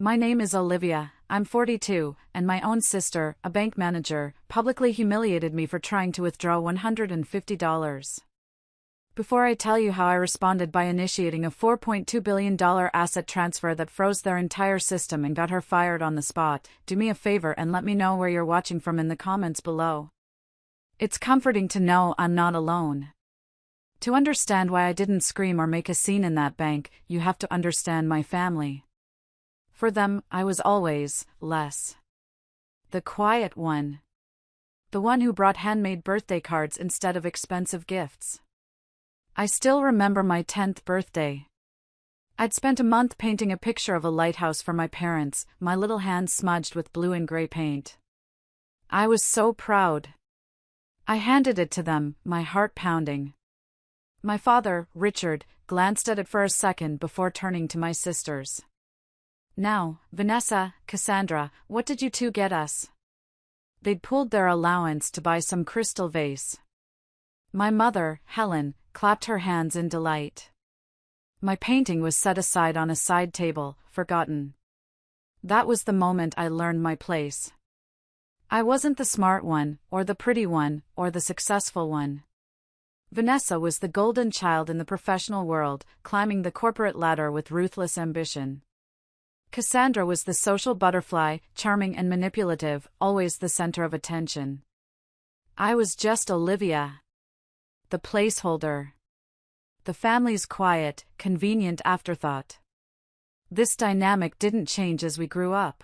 My name is Olivia, I'm 42, and my own sister, a bank manager, publicly humiliated me for trying to withdraw $150. Before I tell you how I responded by initiating a $4.2 billion asset transfer that froze their entire system and got her fired on the spot, do me a favor and let me know where you're watching from in the comments below. It's comforting to know I'm not alone. To understand why I didn't scream or make a scene in that bank, you have to understand my family. For them, I was always less. The quiet one. The one who brought handmade birthday cards instead of expensive gifts. I still remember my 10th birthday. I'd spent a month painting a picture of a lighthouse for my parents, my little hands smudged with blue and gray paint. I was so proud. I handed it to them, my heart pounding. My father, Richard, glanced at it for a second before turning to my sisters. Now, Vanessa, Cassandra, what did you two get us? They'd pooled their allowance to buy some crystal vase. My mother, Helen, clapped her hands in delight. My painting was set aside on a side table, forgotten. That was the moment I learned my place. I wasn't the smart one, or the pretty one, or the successful one. Vanessa was the golden child in the professional world, climbing the corporate ladder with ruthless ambition. Cassandra was the social butterfly, charming and manipulative, always the center of attention. I was just Olivia. The placeholder. The family's quiet, convenient afterthought. This dynamic didn't change as we grew up.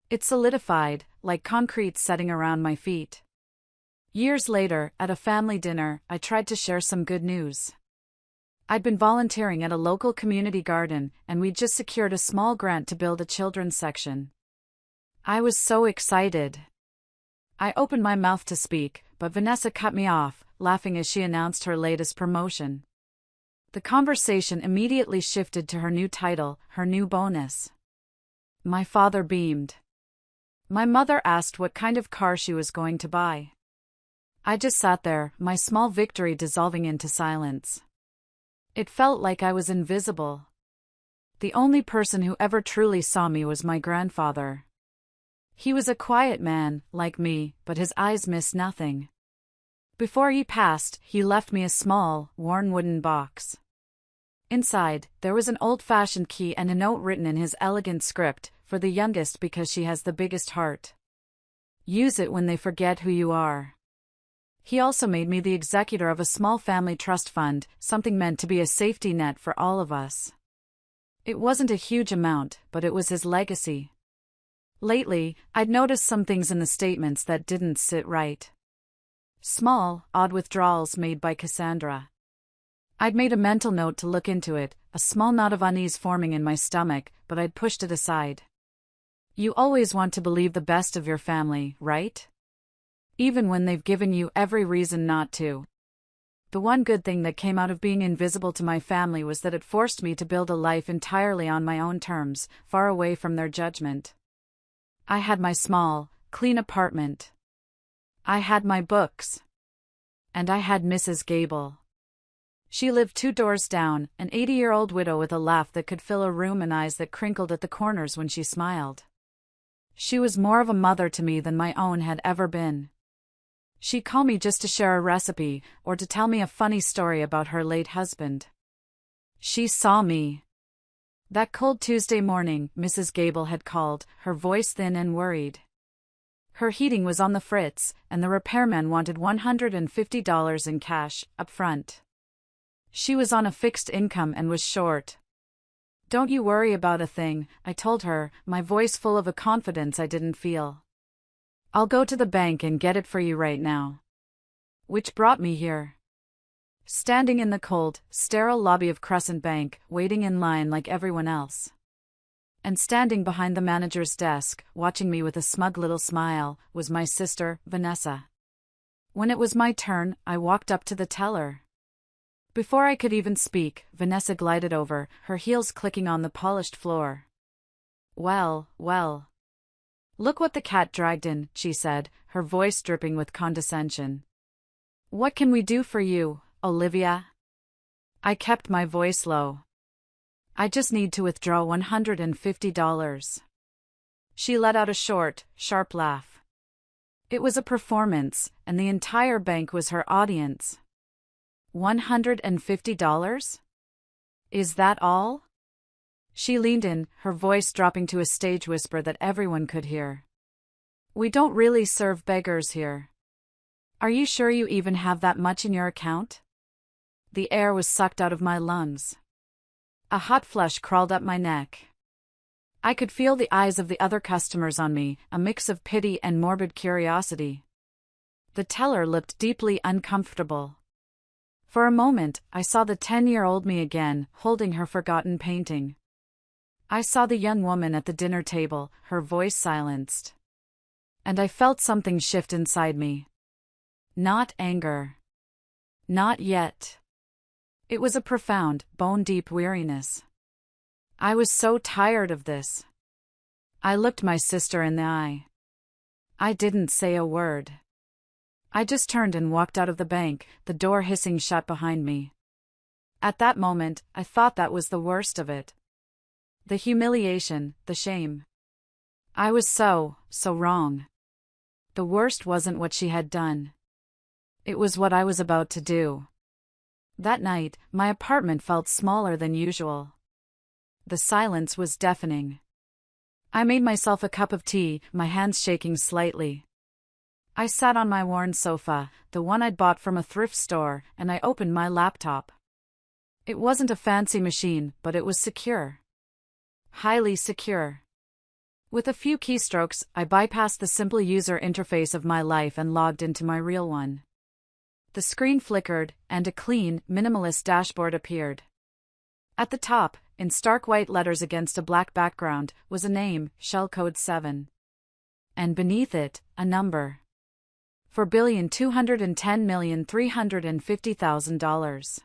It solidified, like concrete setting around my feet. Years later, at a family dinner, I tried to share some good news. I'd been volunteering at a local community garden, and we'd just secured a small grant to build a children's section. I was so excited. I opened my mouth to speak, but Vanessa cut me off, laughing as she announced her latest promotion. The conversation immediately shifted to her new title, her new bonus. My father beamed. My mother asked what kind of car she was going to buy. I just sat there, my small victory dissolving into silence. It felt like I was invisible. The only person who ever truly saw me was my grandfather. He was a quiet man, like me, but his eyes missed nothing. Before he passed, he left me a small, worn wooden box. Inside, there was an old-fashioned key and a note written in his elegant script, for the youngest because she has the biggest heart. Use it when they forget who you are. He also made me the executor of a small family trust fund, something meant to be a safety net for all of us. It wasn't a huge amount, but it was his legacy. Lately, I'd noticed some things in the statements that didn't sit right. Small, odd withdrawals made by Cassandra. I'd made a mental note to look into it, a small knot of unease forming in my stomach, but I'd pushed it aside. You always want to believe the best of your family, right? Even when they've given you every reason not to. The one good thing that came out of being invisible to my family was that it forced me to build a life entirely on my own terms, far away from their judgment. I had my small, clean apartment. I had my books. And I had Mrs. Gable. She lived 2 doors down, an 80-year-old widow with a laugh that could fill a room and eyes that crinkled at the corners when she smiled. She was more of a mother to me than my own had ever been. She'd call me just to share a recipe, or to tell me a funny story about her late husband. She saw me. That cold Tuesday morning, Mrs. Gable had called, her voice thin and worried. Her heating was on the fritz, and the repairman wanted $150 in cash, up front. She was on a fixed income and was short. Don't you worry about a thing, I told her, my voice full of a confidence I didn't feel. I'll go to the bank and get it for you right now. Which brought me here. Standing in the cold, sterile lobby of Crescent Bank, waiting in line like everyone else. And standing behind the manager's desk, watching me with a smug little smile, was my sister, Vanessa. When it was my turn, I walked up to the teller. Before I could even speak, Vanessa glided over, her heels clicking on the polished floor. Well, well. Look what the cat dragged in, she said, her voice dripping with condescension. What can we do for you, Olivia? I kept my voice low. I just need to withdraw $150. She let out a short, sharp laugh. It was a performance, and the entire bank was her audience. $150? Is that all? She leaned in, her voice dropping to a stage whisper that everyone could hear. We don't really serve beggars here. Are you sure you even have that much in your account? The air was sucked out of my lungs. A hot flush crawled up my neck. I could feel the eyes of the other customers on me, a mix of pity and morbid curiosity. The teller looked deeply uncomfortable. For a moment, I saw the 10-year-old me again, holding her forgotten painting. I saw the young woman at the dinner table, her voice silenced. And I felt something shift inside me. Not anger. Not yet. It was a profound, bone-deep weariness. I was so tired of this. I looked my sister in the eye. I didn't say a word. I just turned and walked out of the bank, the door hissing shut behind me. At that moment, I thought that was the worst of it. The humiliation, the shame. I was so wrong. The worst wasn't what she had done. It was what I was about to do. That night, my apartment felt smaller than usual. The silence was deafening. I made myself a cup of tea, my hands shaking slightly. I sat on my worn sofa, the one I'd bought from a thrift store, and I opened my laptop. It wasn't a fancy machine, but it was secure. Highly secure. With a few keystrokes, I bypassed the simple user interface of my life and logged into my real one. The screen flickered, and a clean, minimalist dashboard appeared. At the top, in stark white letters against a black background, was a name, shellcode 7. And beneath it, a number. $4,210,350,000.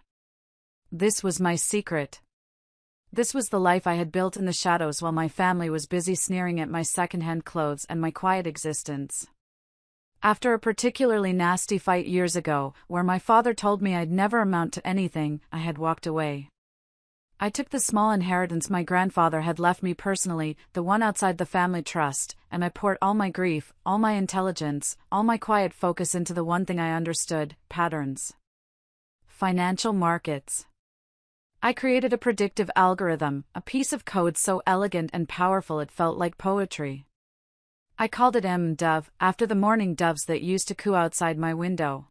This was my secret. This was the life I had built in the shadows while my family was busy sneering at my secondhand clothes and my quiet existence. After a particularly nasty fight years ago, where my father told me I'd never amount to anything, I had walked away. I took the small inheritance my grandfather had left me personally, the one outside the family trust, and I poured all my grief, all my intelligence, all my quiet focus into the one thing I understood: patterns. Financial markets. I created a predictive algorithm, a piece of code so elegant and powerful it felt like poetry. I called it M-Dove, after the mourning doves that used to coo outside my window.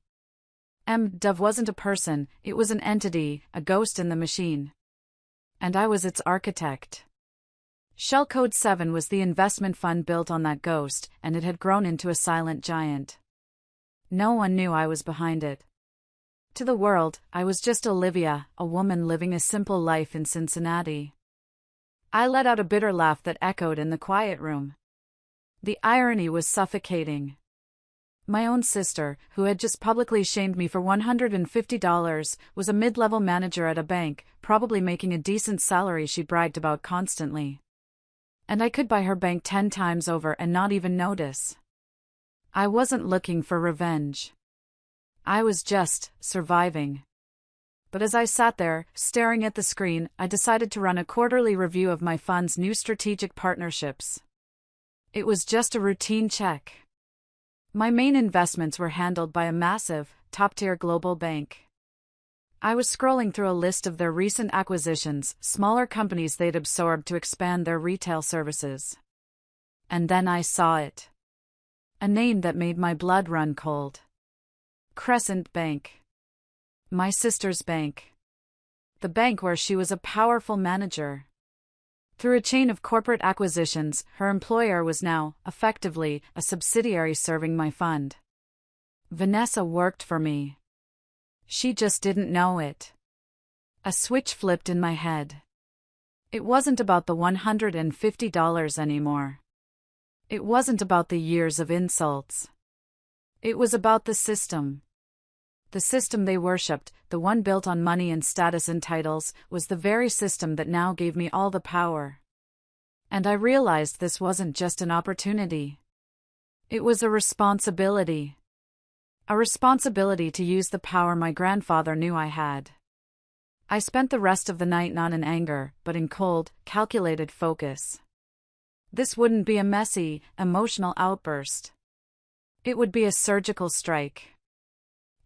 M-Dove wasn't a person, it was an entity, a ghost in the machine. And I was its architect. Shellcode 7 was the investment fund built on that ghost, and it had grown into a silent giant. No one knew I was behind it. To the world, I was just Olivia, a woman living a simple life in Cincinnati. I let out a bitter laugh that echoed in the quiet room. The irony was suffocating. My own sister, who had just publicly shamed me for $150, was a mid-level manager at a bank, probably making a decent salary she bragged about constantly. And I could buy her bank 10 times over and not even notice. I wasn't looking for revenge. I was just surviving. But as I sat there, staring at the screen, I decided to run a quarterly review of my fund's new strategic partnerships. It was just a routine check. My main investments were handled by a massive, top-tier global bank. I was scrolling through a list of their recent acquisitions, smaller companies they'd absorbed to expand their retail services. And then I saw it. A name that made my blood run cold. Crescent Bank. My sister's bank. The bank where she was a powerful manager. Through a chain of corporate acquisitions, her employer was now, effectively, a subsidiary serving my fund. Vanessa worked for me. She just didn't know it. A switch flipped in my head. It wasn't about the $150 anymore. It wasn't about the years of insults. It was about the system. The system they worshipped, the one built on money and status and titles, was the very system that now gave me all the power. And I realized this wasn't just an opportunity. It was a responsibility. A responsibility to use the power my grandfather knew I had. I spent the rest of the night not in anger, but in cold, calculated focus. This wouldn't be a messy, emotional outburst. It would be a surgical strike.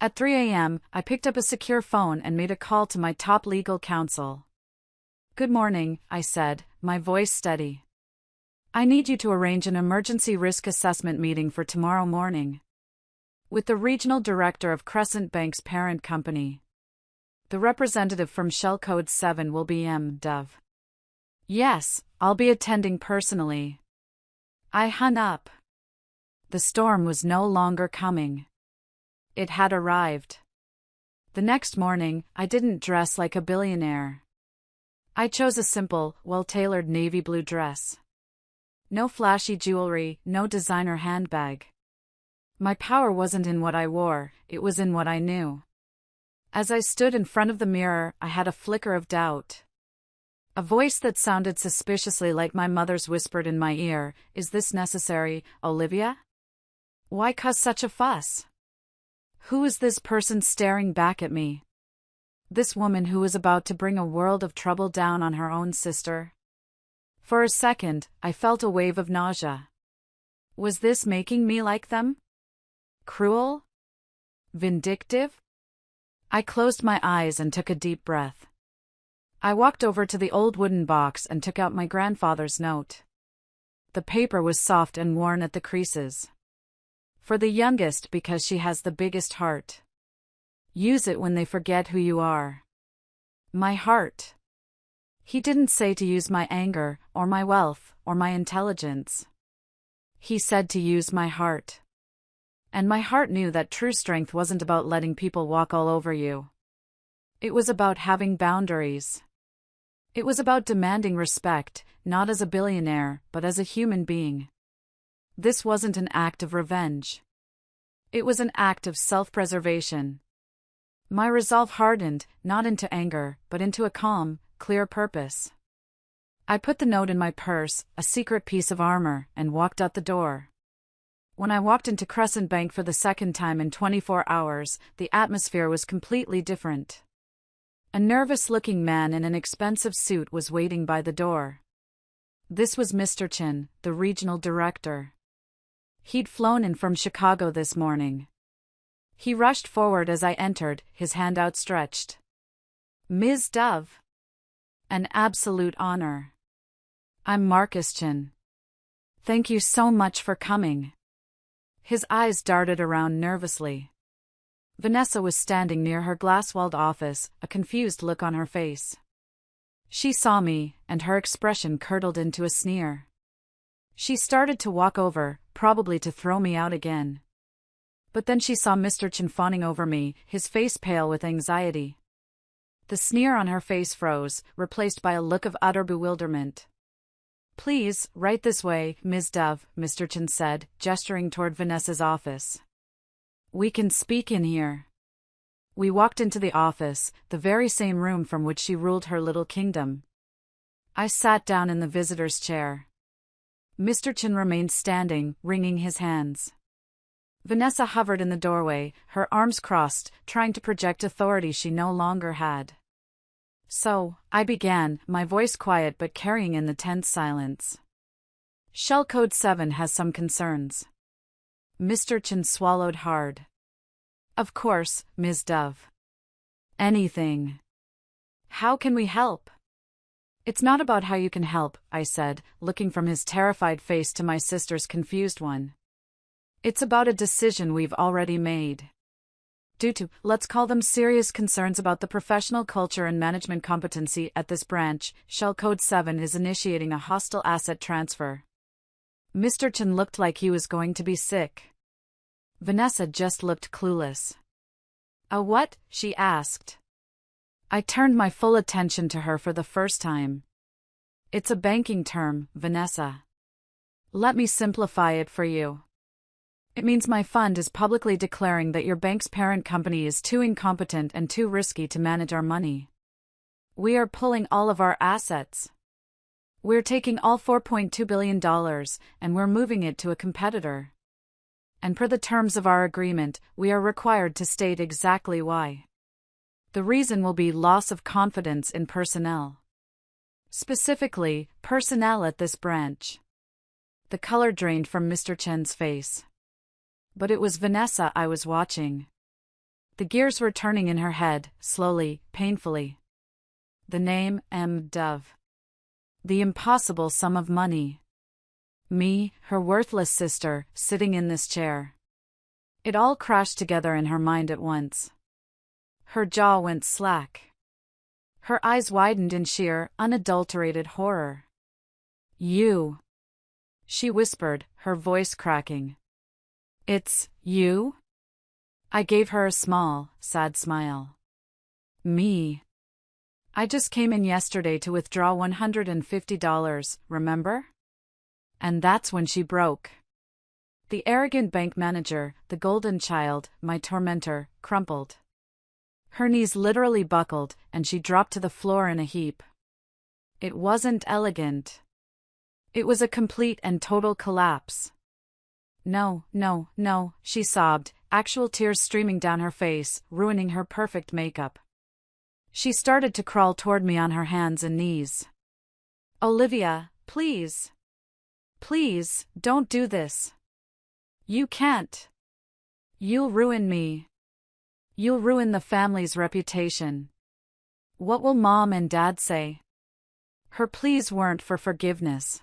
At 3 a.m., I picked up a secure phone and made a call to my top legal counsel. "Good morning," I said, my voice steady. "I need you to arrange an emergency risk assessment meeting for tomorrow morning with the regional director of Crescent Bank's parent company. The representative from Shell Code 7 will be Dove." "Yes, I'll be attending personally." I hung up. The storm was no longer coming. It had arrived. The next morning, I didn't dress like a billionaire. I chose a simple, well-tailored navy blue dress. No flashy jewelry, no designer handbag. My power wasn't in what I wore, it was in what I knew. As I stood in front of the mirror, I had a flicker of doubt. A voice that sounded suspiciously like my mother's whispered in my ear, "Is this necessary, Olivia? Why cause such a fuss? Who is this person staring back at me? This woman who was about to bring a world of trouble down on her own sister?" For a second, I felt a wave of nausea. Was this making me like them? Cruel? Vindictive? I closed my eyes and took a deep breath. I walked over to the old wooden box and took out my grandfather's note. The paper was soft and worn at the creases. "For the youngest because she has the biggest heart. Use it when they forget who you are." My heart. He didn't say to use my anger, or my wealth, or my intelligence. He said to use my heart. And my heart knew that true strength wasn't about letting people walk all over you. It was about having boundaries. It was about demanding respect, not as a billionaire, but as a human being. This wasn't an act of revenge. It was an act of self-preservation. My resolve hardened, not into anger, but into a calm, clear purpose. I put the note in my purse, a secret piece of armor, and walked out the door. When I walked into Crescent Bank for the second time in 24 hours, the atmosphere was completely different. A nervous-looking man in an expensive suit was waiting by the door. This was Mr. Chin, the regional director. He'd flown in from Chicago this morning. He rushed forward as I entered, his hand outstretched. "Ms. Dove." An absolute honor. "I'm Marcus Chin. Thank you so much for coming." His eyes darted around nervously. Vanessa was standing near her glass-walled office, a confused look on her face. She saw me, and her expression curdled into a sneer. She started to walk over, probably to throw me out again. But then she saw Mr. Chin fawning over me, his face pale with anxiety. The sneer on her face froze, replaced by a look of utter bewilderment. "Please, right this way, Ms. Dove," Mr. Chin said, gesturing toward Vanessa's office. "We can speak in here." We walked into the office, the very same room from which she ruled her little kingdom. I sat down in the visitor's chair. Mr. Chin remained standing, wringing his hands. Vanessa hovered in the doorway, her arms crossed, trying to project authority she no longer had. "So," I began, my voice quiet but carrying in the tense silence. "Shell Code 7 has some concerns." Mr. Chin swallowed hard. "Of course, Ms. Dove. Anything. How can we help?" "It's not about how you can help," I said, looking from his terrified face to my sister's confused one. "It's about a decision we've already made. Due to, let's call them serious concerns about the professional culture and management competency at this branch, Shell Code 7 is initiating a hostile asset transfer." Mr. Chin looked like he was going to be sick. Vanessa just looked clueless. "A what?" she asked. I turned my full attention to her for the first time. "It's a banking term, Vanessa. Let me simplify it for you. It means my fund is publicly declaring that your bank's parent company is too incompetent and too risky to manage our money. We are pulling all of our assets. We're taking all $4.2 billion, and we're moving it to a competitor. And per the terms of our agreement, we are required to state exactly why. The reason will be loss of confidence in personnel. Specifically, personnel at this branch. The color drained from Mr. Chen's face. But it was Vanessa I was watching. The gears were turning in her head, slowly, painfully. The name, M. Dove. The impossible sum of money. Me, her worthless sister, sitting in this chair. It all crashed together in her mind at once. Her jaw went slack. Her eyes widened in sheer, unadulterated horror. You. She whispered, her voice cracking. It's you? I gave her a small, sad smile. Me. I just came in yesterday to withdraw $150, remember? And that's when she broke. The arrogant bank manager, the golden child, my tormentor, crumpled. Her knees literally buckled, and she dropped to the floor in a heap. It wasn't elegant. It was a complete and total collapse. No, no, no, she sobbed, actual tears streaming down her face, ruining her perfect makeup. She started to crawl toward me on her hands and knees. Olivia, please. Please, don't do this. You can't. You'll ruin me. You'll ruin the family's reputation. What will Mom and Dad say? Her pleas weren't for forgiveness.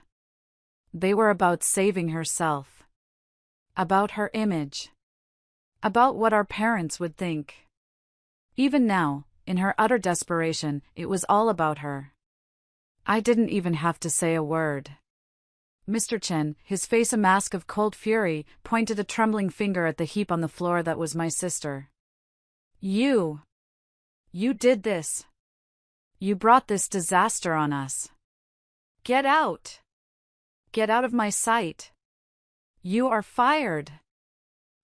They were about saving herself. About her image. About what our parents would think. Even now, in her utter desperation, it was all about her. I didn't even have to say a word. Mr. Chen, his face a mask of cold fury, pointed a trembling finger at the heap on the floor that was my sister. You did this. You brought this disaster on us. Get out. Get out of my sight. You are fired.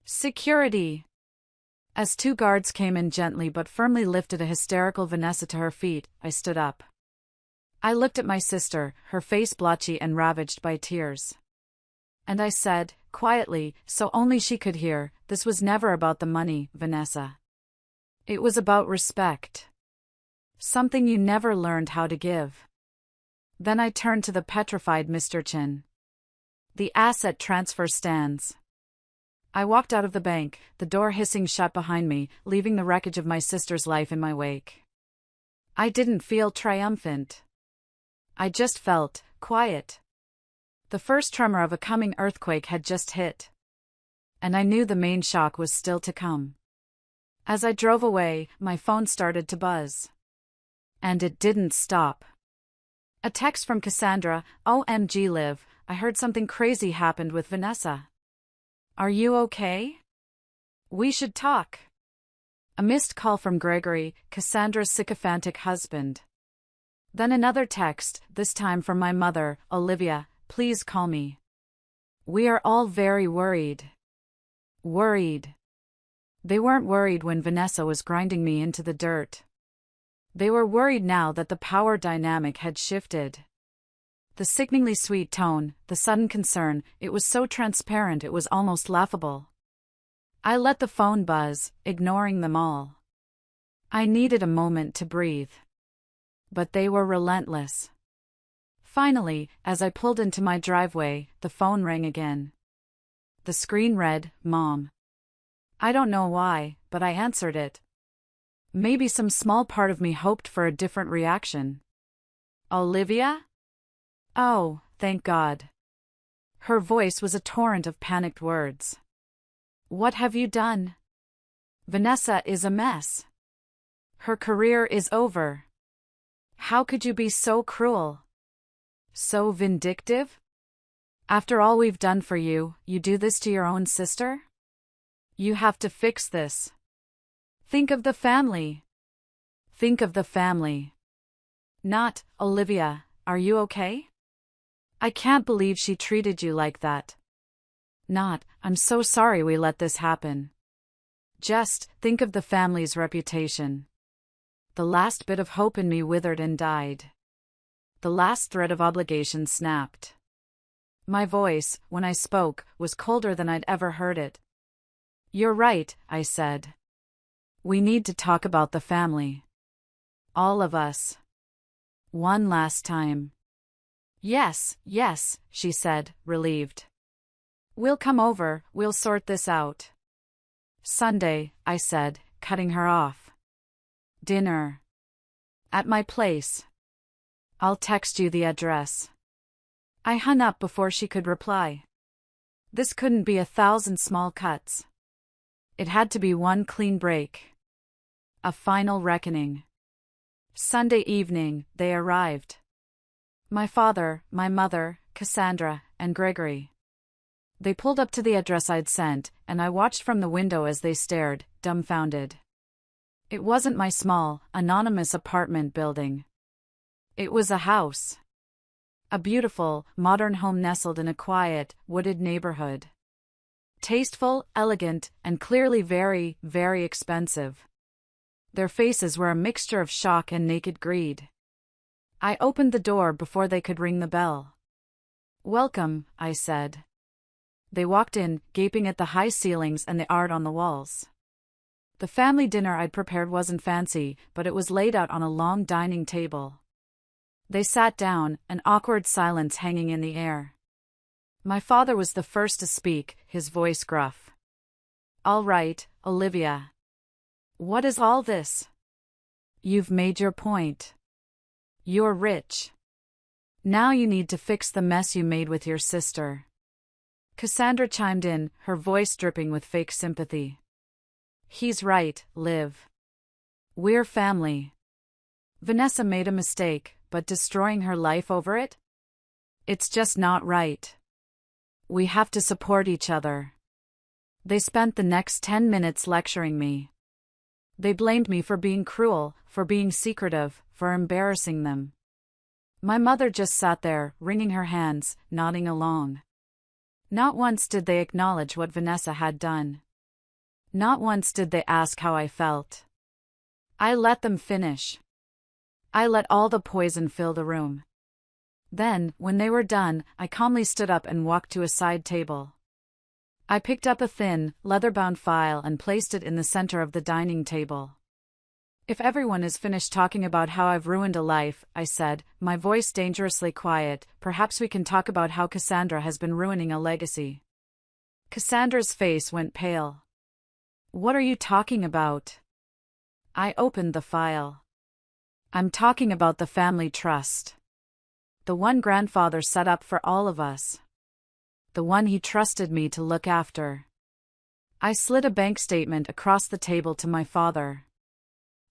Security. As two guards came in gently but firmly lifted a hysterical Vanessa to her feet, I stood up. I looked at my sister, her face blotchy and ravaged by tears. And I said, quietly, so only she could hear, this was never about the money, Vanessa. It was about respect. Something you never learned how to give. Then I turned to the petrified Mr. Chen. The asset transfer stands. I walked out of the bank, the door hissing shut behind me, leaving the wreckage of my sister's life in my wake. I didn't feel triumphant. I just felt quiet. The first tremor of a coming earthquake had just hit. And I knew the main shock was still to come. As I drove away, my phone started to buzz. And it didn't stop. A text from Cassandra, OMG Liv, I heard something crazy happened with Vanessa. Are you okay? We should talk. A missed call from Gregory, Cassandra's sycophantic husband. Then another text, this time from my mother, Olivia, please call me. We are all very worried. Worried. They weren't worried when Vanessa was grinding me into the dirt. They were worried now that the power dynamic had shifted. The sickeningly sweet tone, the sudden concern, it was so transparent it was almost laughable. I let the phone buzz, ignoring them all. I needed a moment to breathe. But they were relentless. Finally, as I pulled into my driveway, the phone rang again. The screen read, Mom. I don't know why, but I answered it. Maybe some small part of me hoped for a different reaction. Olivia? Oh, thank God. Her voice was a torrent of panicked words. What have you done? Vanessa is a mess. Her career is over. How could you be so cruel? So vindictive? After all we've done for you, you do this to your own sister? You have to fix this. Think of the family. Think of the family. Not, Olivia, are you okay? I can't believe she treated you like that. Not, I'm so sorry we let this happen. Just, think of the family's reputation. The last bit of hope in me withered and died. The last thread of obligation snapped. My voice, when I spoke, was colder than I'd ever heard it. You're right, I said. We need to talk about the family. All of us. One last time. Yes, yes, she said, relieved. We'll come over, we'll sort this out. Sunday, I said, cutting her off. Dinner. At my place. I'll text you the address. I hung up before she could reply. This couldn't be 1,000 small cuts. It had to be one clean break. A final reckoning. Sunday evening, they arrived. My father, my mother, Cassandra, and Gregory. They pulled up to the address I'd sent, and I watched from the window as they stared, dumbfounded. It wasn't my small, anonymous apartment building. It was a house. A beautiful, modern home nestled in a quiet, wooded neighborhood. Tasteful, elegant, and clearly very, very expensive. Their faces were a mixture of shock and naked greed. I opened the door before they could ring the bell. Welcome, I said. They walked in, gaping at the high ceilings and the art on the walls. The family dinner I'd prepared wasn't fancy, but it was laid out on a long dining table. They sat down, an awkward silence hanging in the air. My father was the first to speak, his voice gruff. All right, Olivia. What is all this? You've made your point. You're rich. Now you need to fix the mess you made with your sister. Cassandra chimed in, her voice dripping with fake sympathy. He's right, Liv. We're family. Vanessa made a mistake, but destroying her life over it? It's just not right. We have to support each other. They spent the next 10 minutes lecturing me. They blamed me for being cruel, for being secretive, for embarrassing them. My mother just sat there, wringing her hands, nodding along. Not once did they acknowledge what Vanessa had done. Not once did they ask how I felt. I let them finish. I let all the poison fill the room. Then, when they were done, I calmly stood up and walked to a side table. I picked up a thin, leather-bound file and placed it in the center of the dining table. If everyone is finished talking about how I've ruined a life, I said, my voice dangerously quiet, perhaps we can talk about how Cassandra has been ruining a legacy. Cassandra's face went pale. What are you talking about? I opened the file. I'm talking about the family trust. The one grandfather set up for all of us. The one he trusted me to look after. I slid a bank statement across the table to my father.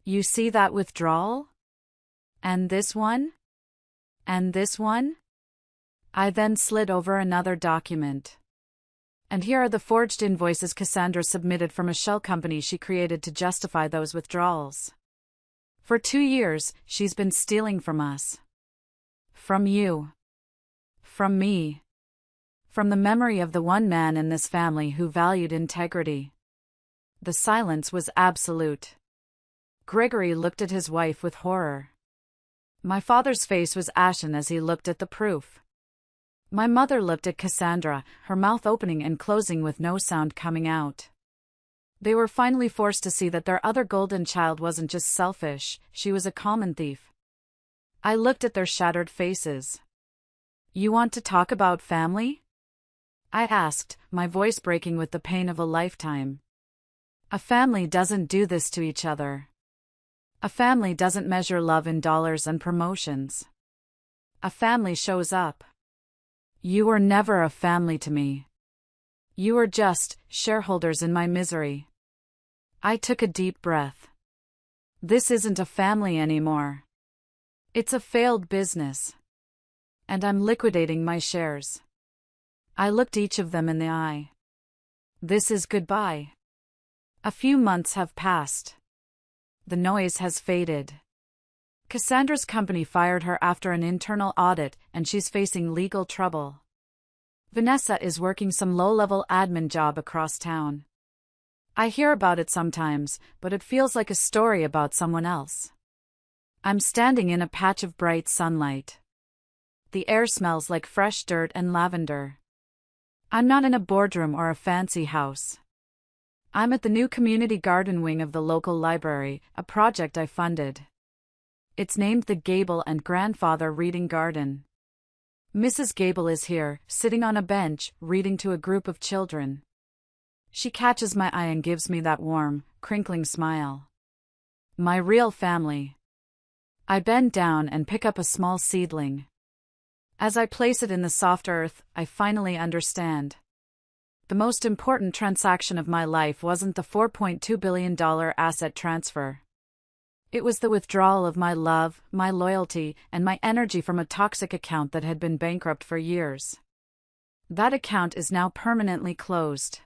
You see that withdrawal? And this one? And this one? I then slid over another document. And here are the forged invoices Cassandra submitted from a shell company she created to justify those withdrawals. For 2 years, she's been stealing from us. From you. From me. From the memory of the one man in this family who valued integrity. The silence was absolute. Gregory looked at his wife with horror. My father's face was ashen as he looked at the proof. My mother looked at Cassandra, her mouth opening and closing with no sound coming out. They were finally forced to see that their other golden child wasn't just selfish, she was a common thief. I looked at their shattered faces. You want to talk about family? I asked, my voice breaking with the pain of a lifetime. A family doesn't do this to each other. A family doesn't measure love in dollars and promotions. A family shows up. You were never a family to me. You were just shareholders in my misery. I took a deep breath. This isn't a family anymore. It's a failed business. And I'm liquidating my shares. I looked each of them in the eye. This is goodbye. A few months have passed. The noise has faded. Cassandra's company fired her after an internal audit, and she's facing legal trouble. Vanessa is working some low-level admin job across town. I hear about it sometimes, but it feels like a story about someone else. I'm standing in a patch of bright sunlight. The air smells like fresh dirt and lavender. I'm not in a boardroom or a fancy house. I'm at the new community garden wing of the local library, a project I funded. It's named the Gable and Grandfather Reading Garden. Mrs. Gable is here, sitting on a bench, reading to a group of children. She catches my eye and gives me that warm, crinkling smile. My real family. I bend down and pick up a small seedling. As I place it in the soft earth, I finally understand. The most important transaction of my life wasn't the $4.2 billion asset transfer. It was the withdrawal of my love, my loyalty, and my energy from a toxic account that had been bankrupt for years. That account is now permanently closed.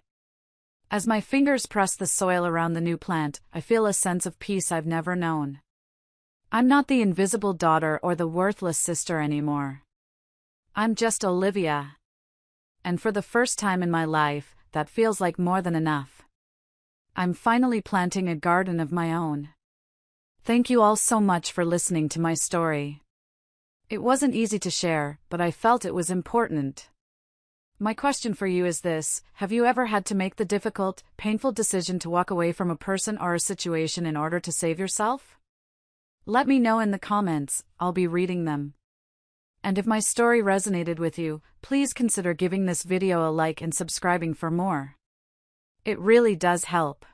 As my fingers press the soil around the new plant, I feel a sense of peace I've never known. I'm not the invisible daughter or the worthless sister anymore. I'm just Olivia. And for the first time in my life, that feels like more than enough. I'm finally planting a garden of my own. Thank you all so much for listening to my story. It wasn't easy to share, but I felt it was important. My question for you is this: have you ever had to make the difficult, painful decision to walk away from a person or a situation in order to save yourself? Let me know in the comments, I'll be reading them. And if my story resonated with you, please consider giving this video a like and subscribing for more. It really does help.